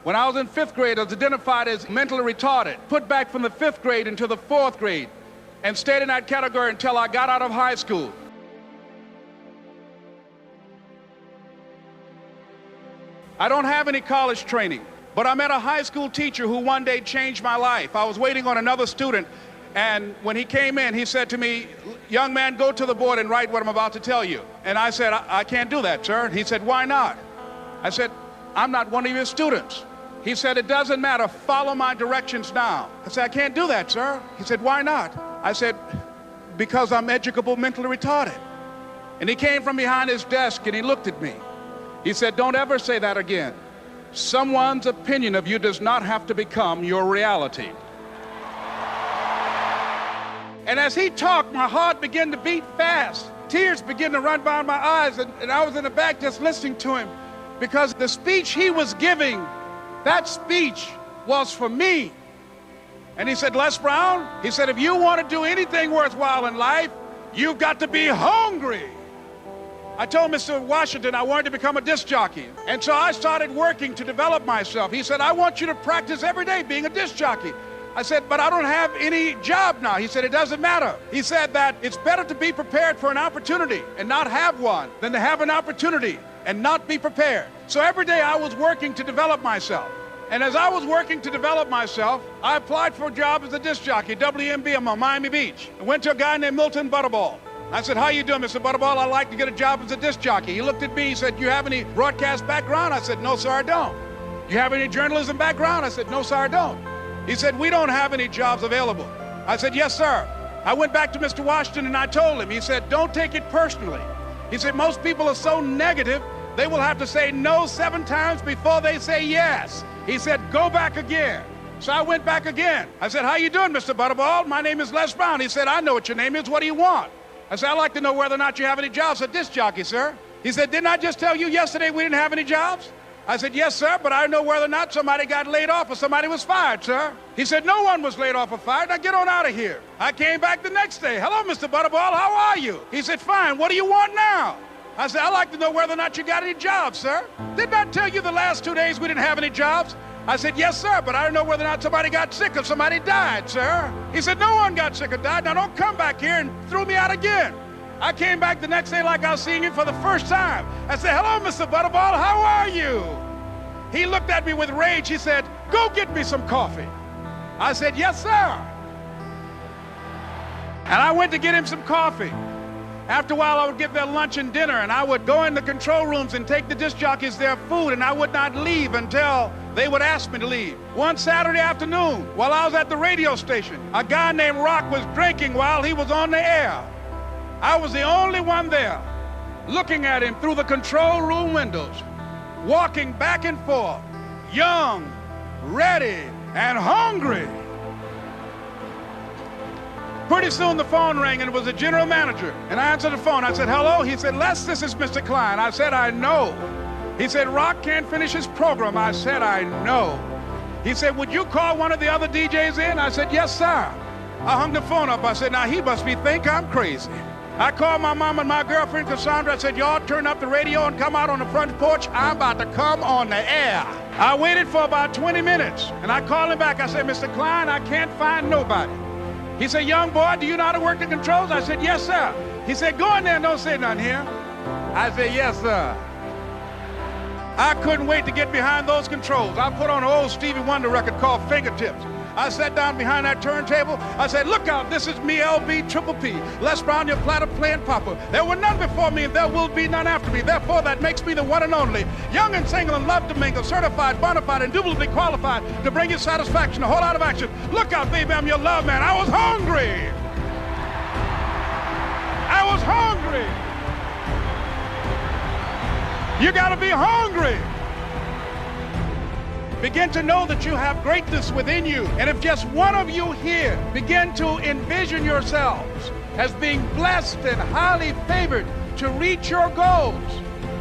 When I was in 5th grade, I was identified as mentally retarded, put back from the 5th grade into the 4th grade, and stayed in that category until I got out of high school. I don't have any college training, but I met a high school teacher who one day changed my life. I was waiting on another student, and when he came in, he said to me, "Young man, go to the board and write what I'm about to tell you." And I said, I can't do that, sir. He said, "Why not?" I said, "I'm not one of your students." He said, "It doesn't matter, follow my directions now." I said, "I can't do that, sir." He said, "Why not?" I said, "Because I'm educable mentally retarded." And he came from behind his desk and he looked at me. He said, "Don't ever say that again. Someone's opinion of you does not have to become your reality." And as he talked, my heart began to beat fast. Tears began to run down my eyes, and I was in the back just listening to him, because the speech he was giving, that speech was for me. And he said, "Les Brown," he said, "if you want to do anything worthwhile in life, you've got to be hungry." I told Mr. Washington I wanted to become a disc jockey. And so I started working to develop myself. He said, "I want you to practice every day being a disc jockey." I said, "But I don't have any job now." He said, "It doesn't matter." He said that it's better to be prepared for an opportunity and not have one than to have an opportunity and not be prepared. So every day I was working to develop myself. And as I was working to develop myself, I applied for a job as a disc jockey, WMBM on Miami Beach. I went to a guy named Milton Butterball. I said, "How you doing, Mr. Butterball? I'd like to get a job as a disc jockey." He looked at me, he said, "You have any broadcast background?" I said, "No, sir, I don't." "You have any journalism background?" I said, "No, sir, I don't." He said, "We don't have any jobs available." I said, "Yes, sir." I went back to Mr. Washington and I told him. He said, "Don't take it personally." He said, "Most people are so negative, they will have to say no 7 times before they say yes." He said, "Go back again." So I went back again. I said, "How you doing, Mr. Butterball? My name is Les Brown." He said, "I know what your name is. What do you want?" I said, "I'd like to know whether or not you have any jobs as a disc jockey, sir." He said, "Didn't I just tell you yesterday we didn't have any jobs?" I said, "Yes, sir, but I know whether or not somebody got laid off or somebody was fired, sir." He said, "No one was laid off or fired. Now get on out of here." I came back the next day. "Hello, Mr. Butterball, how are you?" He said, "Fine, what do you want now?" I said, "I'd like to know whether or not you got any jobs, sir." "Didn't I tell you the last 2 days we didn't have any jobs?" I said, "Yes, sir, but I don't know whether or not somebody got sick or somebody died, sir." He said, "No one got sick or died. Now don't come back here and throw me out again." I came back the next day like I was seeing him for the first time. I said, "Hello, Mr. Butterball, how are you?" He looked at me with rage. He said, "Go get me some coffee." I said, "Yes, sir." And I went to get him some coffee. After a while, I would get their lunch and dinner, and I would go in the control rooms and take the disc jockeys their food, and I would not leave until they would ask me to leave. One Saturday afternoon, while I was at the radio station, a guy named Rock was drinking while he was on the air. I was the only one there, looking at him through the control room windows, walking back and forth, young, ready, and hungry. Pretty soon the phone rang, and it was the general manager. And I answered the phone. I said, "Hello?" He said, "Les, this is Mr. Klein." I said, "I know." He said, "Rock can't finish his program." I said, "I know." He said, "Would you call one of the other DJs in?" I said, "Yes, sir." I hung the phone up. I said, "Now he must think I'm crazy." I called my mom and my girlfriend, Cassandra. I said, "Y'all turn up the radio and come out on the front porch. I'm about to come on the air." I waited for about 20 minutes, and I called him back. I said, "Mr. Klein, I can't find nobody." He said, "Young boy, do you know how to work the controls?" I said, "Yes, sir." He said, "Go in there and don't say nothing here." I said, "Yes, sir." I couldn't wait to get behind those controls. I put on an old Stevie Wonder record called Fingertips. I sat down behind that turntable. I said, "Look out, this is me, LB Triple P, Les Brown, your platter playing papa. There were none before me, and there will be none after me. Therefore, that makes me the one and only. Young and single and love to mingle, certified, bona fide, indubitably qualified to bring you satisfaction, a whole lot of action. Look out, baby, I'm your love man." I was hungry. I was hungry. You gotta be hungry. Begin to know that you have greatness within you. And if just one of you here begin to envision yourselves as being blessed and highly favored to reach your goals,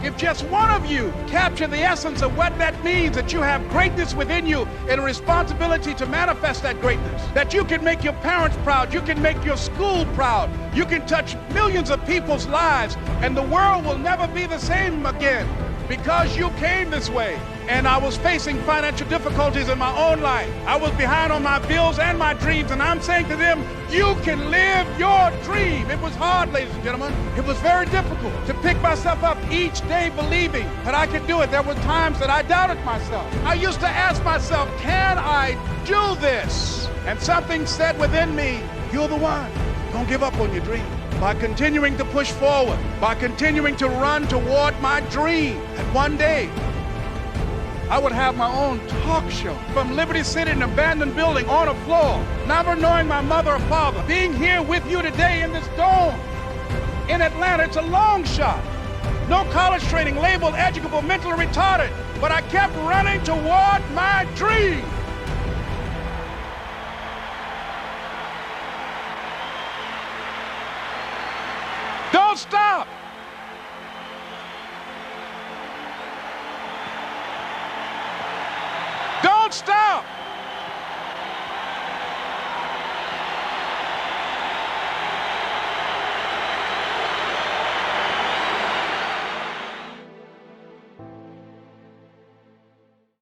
if just one of you capture the essence of what that means, that you have greatness within you and a responsibility to manifest that greatness, that you can make your parents proud, you can make your school proud, you can touch millions of people's lives, and the world will never be the same again because you came this way. and I was facing financial difficulties in my own life. I was behind on my bills and my dreams, and I'm saying to them, you can live your dream. It was hard, ladies and gentlemen. It was very difficult to pick myself up each day believing that I could do it. There were times that I doubted myself. I used to ask myself, can I do this? And something said within me, you're the one. Don't give up on your dream. By continuing to push forward, by continuing to run toward my dream, and one day, I would have my own talk show from Liberty City, an abandoned building on a floor, never knowing my mother or father. Being here with you today in this dome in Atlanta, it's a long shot. No college training, labeled educable, mentally retarded, but I kept running toward my dream. Don't stop. Don't stop.